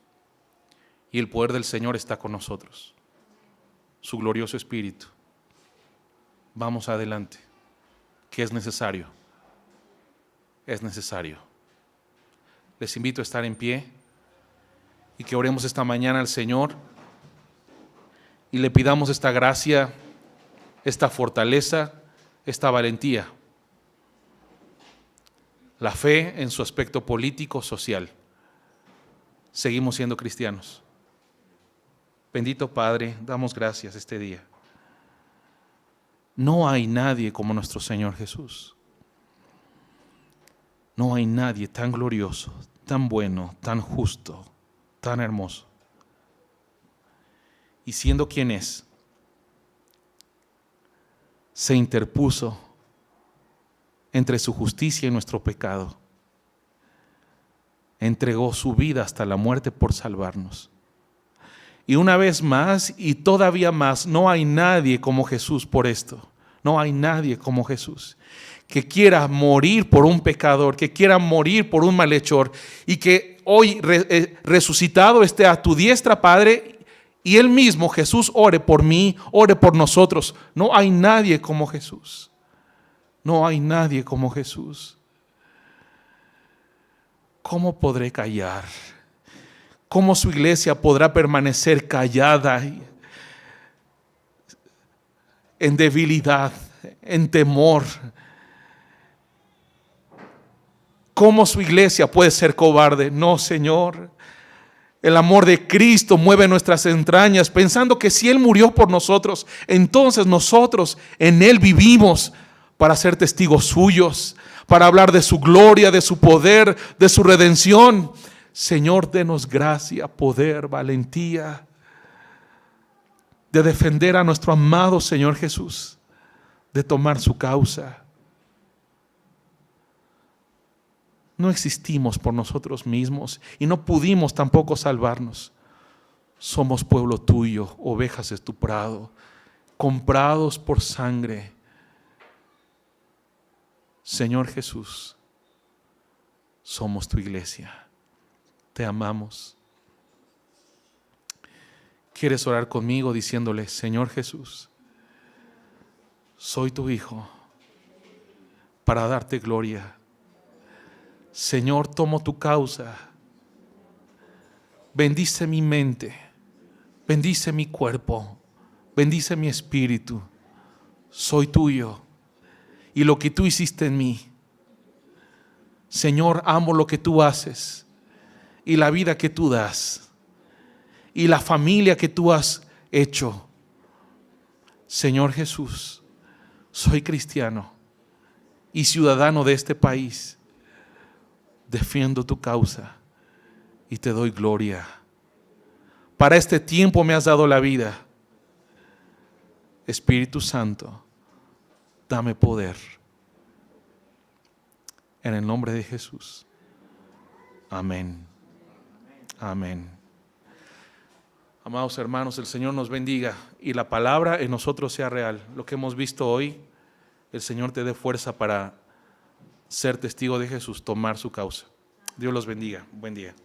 y el poder del Señor está con nosotros. Su glorioso Espíritu. Vamos adelante, que es necesario. Es necesario. Les invito a estar en pie y que oremos esta mañana al Señor y le pidamos esta gracia, esta fortaleza, esta valentía. La fe en su aspecto político, social. Seguimos siendo cristianos. Bendito Padre, damos gracias este día. No hay nadie como nuestro Señor Jesús. No hay nadie tan glorioso, tan bueno, tan justo, tan hermoso. Y siendo quien es, se interpuso entre su justicia y nuestro pecado. Entregó su vida hasta la muerte por salvarnos. Y una vez más y todavía más, no hay nadie como Jesús por esto. No hay nadie como Jesús que quiera morir por un pecador, que quiera morir por un malhechor, y que hoy resucitado esté a tu diestra, Padre, y Él mismo, Jesús, ore por mí, ore por nosotros. No hay nadie como Jesús. No hay nadie como Jesús. ¿Cómo podré callar? ¿Cómo su iglesia podrá permanecer callada en debilidad, en temor? ¿Cómo su iglesia puede ser cobarde? No, Señor. El amor de Cristo mueve nuestras entrañas, pensando que si Él murió por nosotros, entonces nosotros en Él vivimos para ser testigos suyos, para hablar de su gloria, de su poder, de su redención. Señor, denos gracia, poder, valentía de defender a nuestro amado Señor Jesús, de tomar su causa. No existimos por nosotros mismos y no pudimos tampoco salvarnos. Somos pueblo tuyo, ovejas de tu prado, comprados por sangre. Señor Jesús, somos tu iglesia. Te amamos. ¿Quieres orar conmigo diciéndole: Señor Jesús, soy tu hijo para darte gloria? Señor, tomo tu causa. Bendice mi mente, bendice mi cuerpo, bendice mi espíritu. Soy tuyo y lo que tú hiciste en mí. Señor, amo lo que tú haces y la vida que tú das y la familia que tú has hecho. Señor Jesús, soy cristiano y ciudadano de este país. Defiendo tu causa y te doy gloria. Para este tiempo me has dado la vida. Espíritu Santo, dame poder. En el nombre de Jesús. Amén. Amén. Amados hermanos, el Señor nos bendiga y la palabra en nosotros sea real. Lo que hemos visto hoy, el Señor te dé fuerza para ser testigo de Jesús, tomar su causa. Dios los bendiga. Buen día.